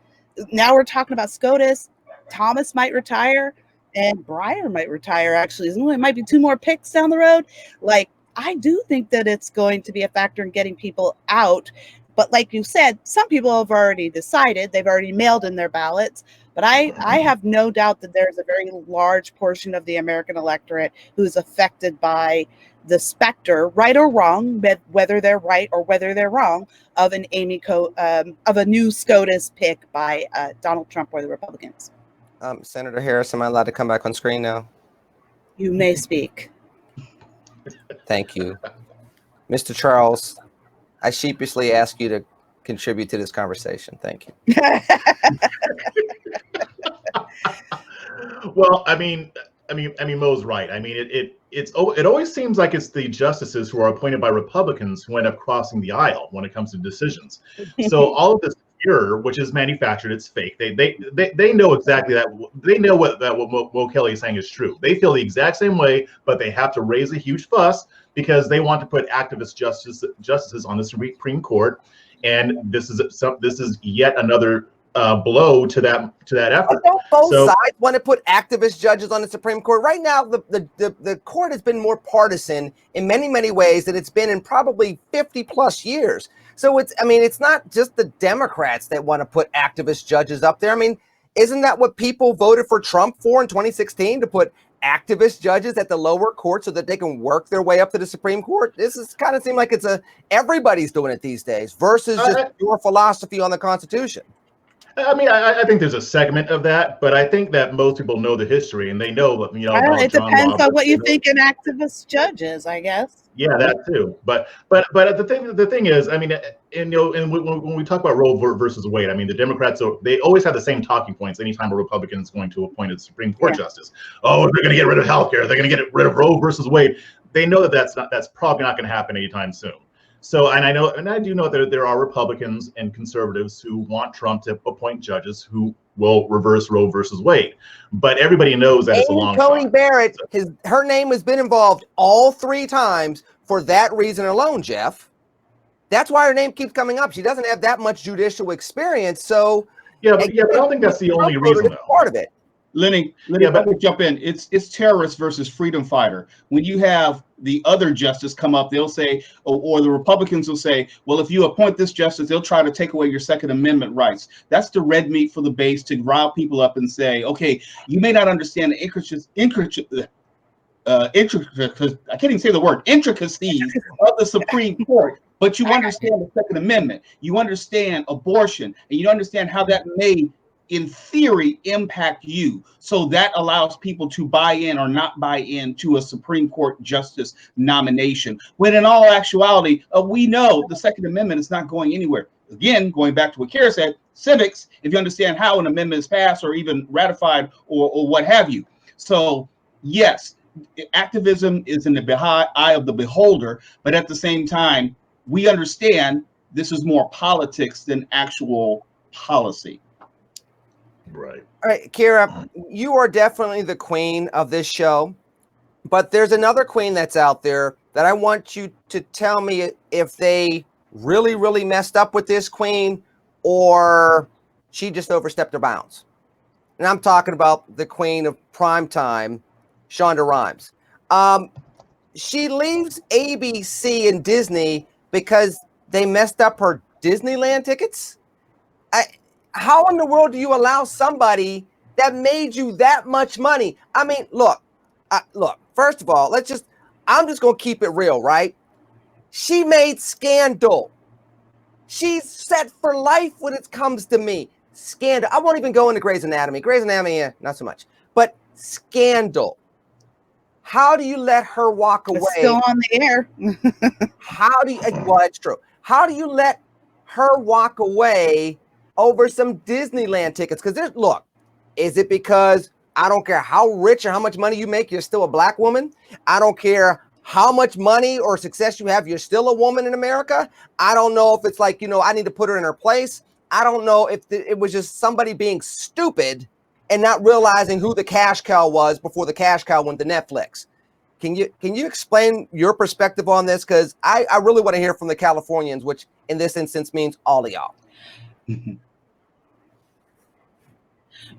Now we're talking about SCOTUS. Thomas might retire and Breyer might retire, actually. It might be 2 more picks down the road. Like, I do think that it's going to be a factor in getting people out. But like you said, some people have already decided, they've already mailed in their ballots. But I have no doubt that there's a very large portion of the American electorate who's affected by the specter, right or wrong, whether they're right or whether they're wrong, of a new SCOTUS pick by Donald Trump or the Republicans. Senator Harris, am I allowed to come back on screen now? You may speak. Thank you. Mr. Charles, I sheepishly ask you to contribute to this conversation. Thank you. Well, I mean, Mo's right. I mean, it always seems like it's the justices who are appointed by Republicans who end up crossing the aisle when it comes to decisions. So all of this mirror, which is manufactured. It's fake. They know exactly that. They know what Mo Kelly is saying is true. They feel the exact same way, but they have to raise a huge fuss because they want to put activist justices on the Supreme Court, and this is yet another blow to that effort. But don't both sides want to put activist judges on the Supreme Court? Right now, the court has been more partisan in many, many ways than it's been in probably 50 plus years. So it's not just the Democrats that want to put activist judges up there. I mean, isn't that what people voted for Trump for in 2016, to put activist judges at the lower court so that they can work their way up to the Supreme Court? This is kind of seem like everybody's doing it these days versus just your philosophy on the Constitution. I mean, I think there's a segment of that, but I think that most people know the history and they know that, it depends on what you think an activist judge is, I guess. Yeah, that too. But the thing is, I mean, and when we talk about Roe versus Wade, I mean, the Democrats, they always have the same talking points anytime a Republican is going to appoint a Supreme Court justice. Oh, they're going to get rid of healthcare. They're going to get rid of Roe versus Wade. They know that that's probably not going to happen anytime soon. So, and I do know that there are Republicans and conservatives who want Trump to appoint judges who will reverse Roe versus Wade. But everybody knows that it's a long shot. Tony Barrett, her name has been involved all 3 times for that reason alone, Jeff. That's why her name keeps coming up. She doesn't have that much judicial experience. So but I don't think that's the only reason, though. Part of it. Lenny, let me jump in. It's terrorist versus freedom fighter. When you have the other justice come up, they'll say, or the Republicans will say, well, if you appoint this justice, they'll try to take away your Second Amendment rights. That's the red meat for the base to rile people up and say, okay, you may not understand the intricacies, I can't even say the word, intricacies of the Supreme Court, but you understand the Second Amendment. You understand abortion, and you understand how that may, in theory, impact you. So that allows people to buy in or not buy in to a Supreme Court justice nomination. When in all actuality, we know the Second Amendment is not going anywhere. Again, going back to what Kara said, civics, if you understand how an amendment is passed or even ratified or what have you. So yes, activism is in the eye of the beholder, but at the same time, we understand this is more politics than actual policy. Right. All right, Kira, you are definitely the queen of this show, but there's another queen that's out there that I want you to tell me if they really, really messed up with this queen or she just overstepped her bounds. And I'm talking about the queen of primetime, Shonda Rhimes. She leaves ABC and Disney because they messed up her Disneyland tickets. How in the world do you allow somebody that made you that much money? I mean, look, first of all, I'm just going to keep it real, right? She made Scandal. She's set for life when it comes to me. Scandal. I won't even go into Grey's Anatomy. Grey's Anatomy, not so much. But Scandal. How do you let her walk away? It's still on the air. Well, that's true. How do you let her walk away over some Disneyland tickets? Because is it because I don't care how rich or how much money you make, you're still a black woman? I don't care how much money or success you have, you're still a woman in America? I don't know if it's like, I need to put her in her place. I don't know if it was just somebody being stupid and not realizing who the cash cow was before the cash cow went to Netflix. Can you explain your perspective on this? Because I really want to hear from the Californians, which in this instance means all of y'all.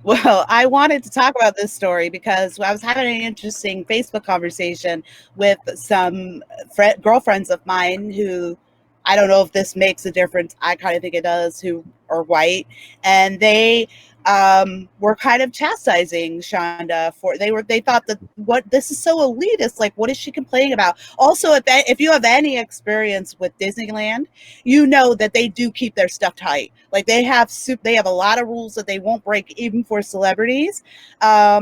Well, I wanted to talk about this story because I was having an interesting Facebook conversation with some girlfriends of mine who, I don't know if this makes a difference, I kind of think it does, who are white, and they were kind of chastising Shonda they thought that this is so elitist, like what is she complaining about? Also, if you have any experience with Disneyland, you know that they do keep their stuff tight. Like they have a lot of rules that they won't break even for celebrities,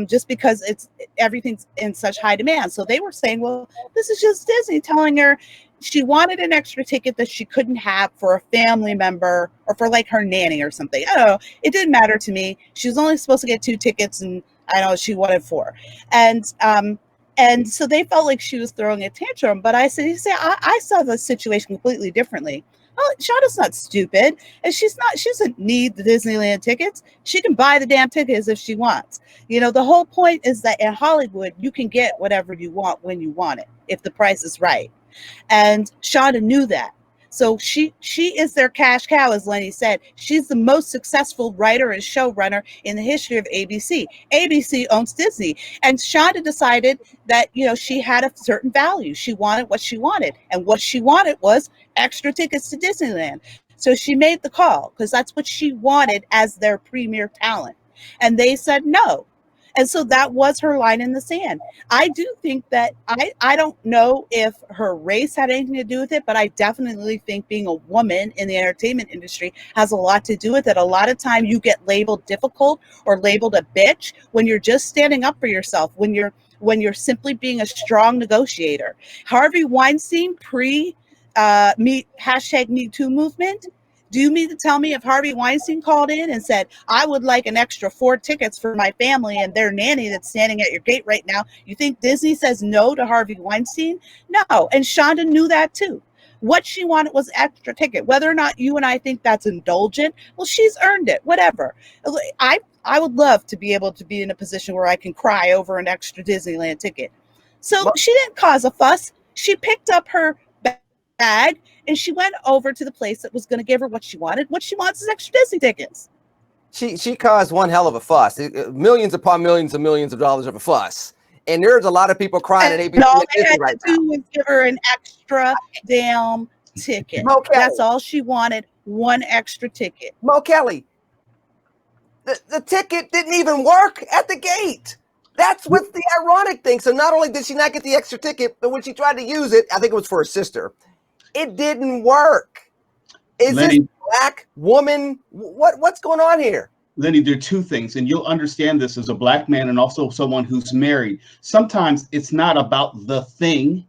just because everything's in such high demand. So they were saying, well, this is just Disney telling her she wanted an extra ticket that she couldn't have for a family member or for like her nanny or something. I don't know. It didn't matter to me. She was only supposed to get 2 tickets and I know she wanted 4. And And so they felt like she was throwing a tantrum. But I said, I saw the situation completely differently. Oh, Shonda's not stupid, and she doesn't need the Disneyland tickets. She can buy the damn tickets if she wants. You know, the whole point is that in Hollywood, you can get whatever you want when you want it, if the price is right. And Shonda knew that. So she is their cash cow, as Lenny said. She's the most successful writer and showrunner in the history of ABC. ABC owns Disney. And Shonda decided that, you know, she had a certain value. She wanted what she wanted. And what she wanted was extra tickets to Disneyland. So she made the call because that's what she wanted as their premier talent. And they said no. And so that was her line in the sand. I do think that I don't know if her race had anything to do with it, but I definitely think being a woman in the entertainment industry has a lot to do with it. A lot of time you get labeled difficult or labeled a bitch when you're just standing up for yourself, when you're simply being a strong negotiator. Harvey Weinstein hashtag Me Too movement. Do you mean to tell me if Harvey Weinstein called in and said, I would like an extra 4 tickets for my family and their nanny that's standing at your gate right now, you think Disney says no to Harvey Weinstein? No. And Shonda knew that too. What she wanted was extra ticket. Whether or not you and I think that's indulgent, well, she's earned it, whatever. I would love to be able to be in a position where I can cry over an extra Disneyland ticket. So she didn't cause a fuss. She picked up her bag and she went over to the place that was going to give her what she wanted. What she wants is extra Disney tickets. She caused one hell of a fuss, millions upon millions and millions of dollars of a fuss. And there's a lot of people crying at ABC. And all they had to do was give her an extra damn ticket. That's all she wanted, one extra ticket. Mo Kelly, the ticket didn't even work at the gate. That's what's the ironic thing. So not only did she not get the extra ticket, but when she tried to use it, I think it was for her sister, it didn't work. Is Lenny, this black woman? What's going on here? Lenny, there are two things, and you'll understand this as a black man and also someone who's married. Sometimes it's not about the thing,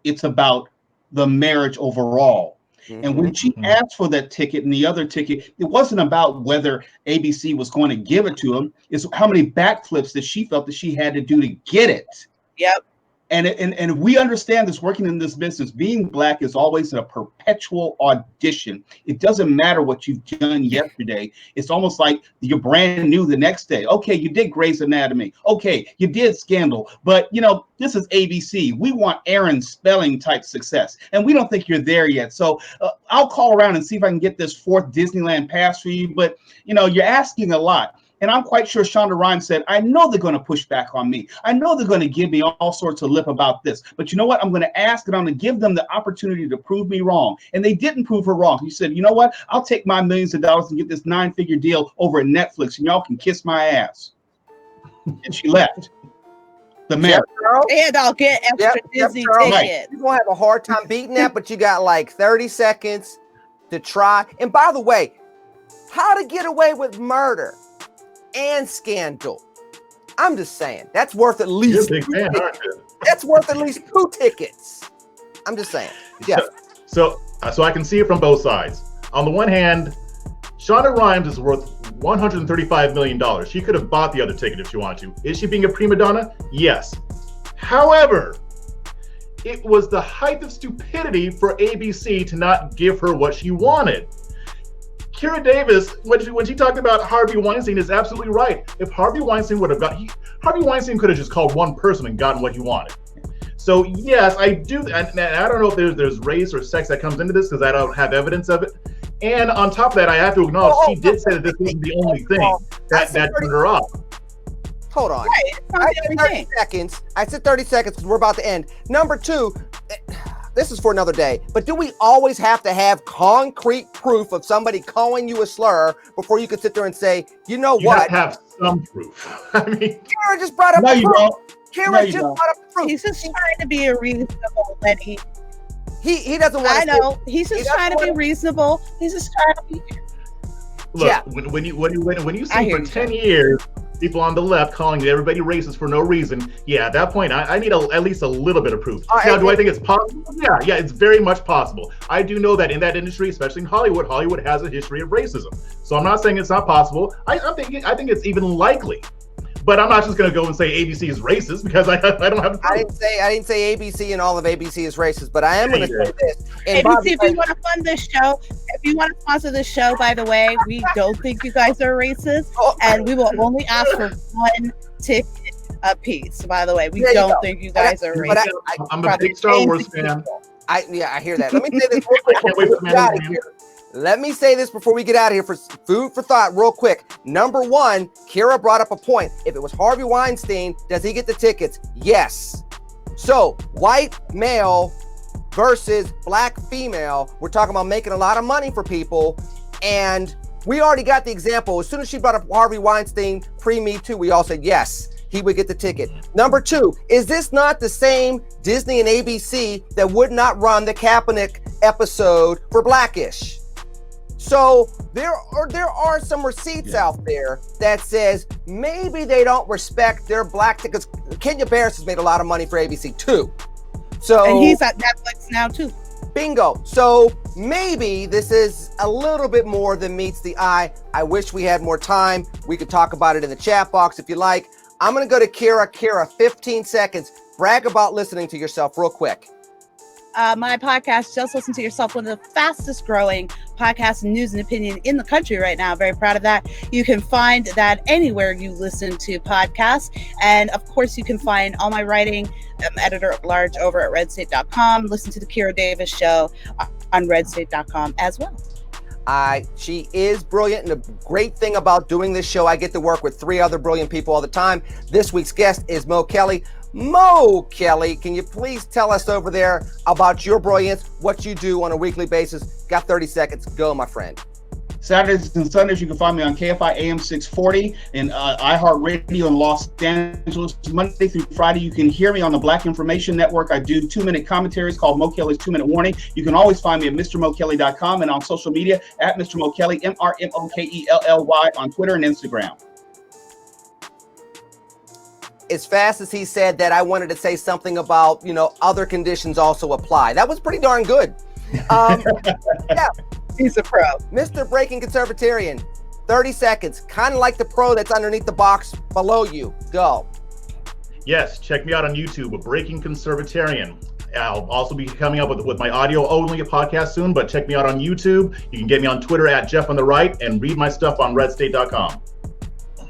it's about the marriage overall. Mm-hmm. And when she asked for that ticket and the other ticket, it wasn't about whether ABC was going to give it to him. It's how many backflips that she felt that she had to do to get it. Yep. And we understand this working in this business. Being black is always a perpetual audition. It doesn't matter what you've done yesterday. It's almost like you're brand new the next day. Okay, you did Grey's Anatomy. Okay, you did Scandal. But, you know, this is ABC. We want Aaron Spelling type success. And we don't think you're there yet. So I'll call around and see if I can get this 4th Disneyland pass for you. But, you know, you're asking a lot. And I'm quite sure Shonda Rhimes said, I know they're going to push back on me. I know they're going to give me all sorts of lip about this. But you know what? I'm going to ask and I'm going to give them the opportunity to prove me wrong. And they didn't prove her wrong. She said, you know what? I'll take my millions of dollars and get this 9-figure deal over at Netflix and y'all can kiss my ass. And she left. The mayor. And I'll get extra Disney tickets. Right. You're going to have a hard time beating that, but you got like 30 seconds to try. And by the way, how to get away with murder and Scandal. I'm just saying that's worth at least. You're a big fan, aren't you? That's worth at least 2 tickets. I'm just saying. Yeah. So I can see it from both sides. On the one hand, Shonda Rhimes is worth $135 million. She could have bought the other ticket if she wanted to. Is she being a prima donna? Yes. However, it was the height of stupidity for ABC to not give her what she wanted. Kira Davis, when she talked about Harvey Weinstein, is absolutely right. If Harvey Weinstein would have Harvey Weinstein could have just called one person and gotten what he wanted. So yes, I do, and I don't know if there's race or sex that comes into this because I don't have evidence of it. And on top of that, I have to acknowledge she did say that this wasn't the only thing that turned her off. Hold on. I said 30 seconds. I said 30 seconds because we're about to end. Number 2. This is for another day, but do we always have to have concrete proof of somebody calling you a slur before you can sit there and say, you know you what? Have some proof. I mean, Kara just brought up the proof. Kara just brought up the proof. He's just trying to be a reasonable Lenny. He doesn't want to. I know. He's just trying to be reasonable. He's just trying to be. Look, yeah. when you see for 10 years people on the left calling everybody racist for no reason, yeah, at that point I need at least a little bit of proof. Now, do I think it's possible? Yeah, it's very much possible. I do know that in that industry, especially in Hollywood has a history of racism. So I'm not saying it's not possible. I think it's even likely. But I'm not just going to go and say ABC is racist because I don't have. I didn't say ABC and all of ABC is racist, but I am going to say this. And ABC, Bobby, if you want to fund this show, if you want to sponsor this show, by the way, we don't think you guys are racist, and we will only ask for one ticket a piece. By the way, we don't think you guys are racist. I'm a big Star Wars fan. I hear that. Let me say this real quick before we get out of here. Let me say this before we get out of here for food for thought real quick. Number one, Kira brought up a point. If it was Harvey Weinstein, does he get the tickets? Yes. So white male versus black female, we're talking about making a lot of money for people. And we already got the example. As soon as she brought up Harvey Weinstein, pre-Me Too, we all said yes, he would get the ticket. Number two, is this not the same Disney and ABC that would not run the Kaepernick episode for Blackish? So there are some receipts out there that says maybe they don't respect their black tickets. Kenya Barris has made a lot of money for ABC too. So and he's at Netflix now too. Bingo. So maybe this is a little bit more than meets the eye. I wish we had more time. We could talk about it in the chat box if you like. I'm going to go to Kira. Kira, 15 seconds. Brag about listening to yourself real quick. My podcast, Just Listen to Yourself, one of the fastest growing podcasts in news and opinion in the country right now. Very proud of that. You can find that anywhere you listen to podcasts. And of course, you can find all my writing, editor at large, over at redstate.com. Listen to the Kira Davis show on redstate.com as well. She is brilliant, and the great thing about doing this show, I get to work with 3 other brilliant people all the time. This week's guest is Mo Kelly. Mo Kelly, can you please tell us over there about your brilliance, what you do on a weekly basis? Got 30 seconds. Go, my friend. Saturdays and Sundays, you can find me on KFI AM 640 and iHeartRadio in Los Angeles. Monday through Friday, you can hear me on the Black Information Network. I do 2-minute commentaries called Mo Kelly's 2-Minute Warning. You can always find me at MrMoKelly.com and on social media at Mr. Mo Kelly, MrMoKelly on Twitter and Instagram. As fast as he said that, I wanted to say something about, other conditions also apply. That was pretty darn good. Yeah. He's a pro. Mr. Breaking Conservatarian, 30 seconds. Kind of like the pro that's underneath the box below you. Go. Yes, check me out on YouTube, Breaking Conservatarian. I'll also be coming up with my audio-only podcast soon, but check me out on YouTube. You can get me on Twitter at Jeff on the Right and read my stuff on redstate.com.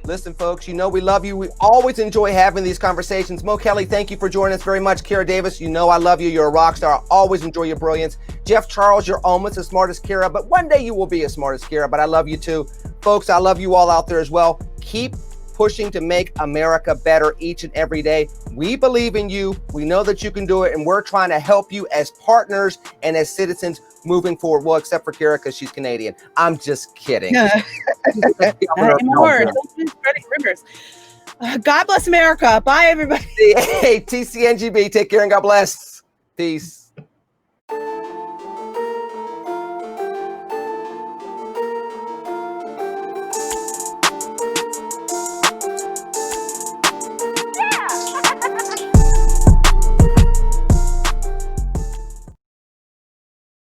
Listen, folks, we love you. We always enjoy having these conversations. Mo Kelly, thank you for joining us very much. Kira Davis, I love you. You're a rock star. I always enjoy your brilliance. Jeff Charles, you're almost as smart as Kira, but one day you will be as smart as Kira, but I love you too. Folks, I love you all out there as well. Keep pushing to make America better each and every day. We believe in you. We know that you can do it, and we're trying to help you as partners and as citizens moving forward. Well, except for Kira, because she's Canadian. I'm just kidding. God bless America. Bye, everybody. Hey, TCNGB. Take care and God bless. Peace.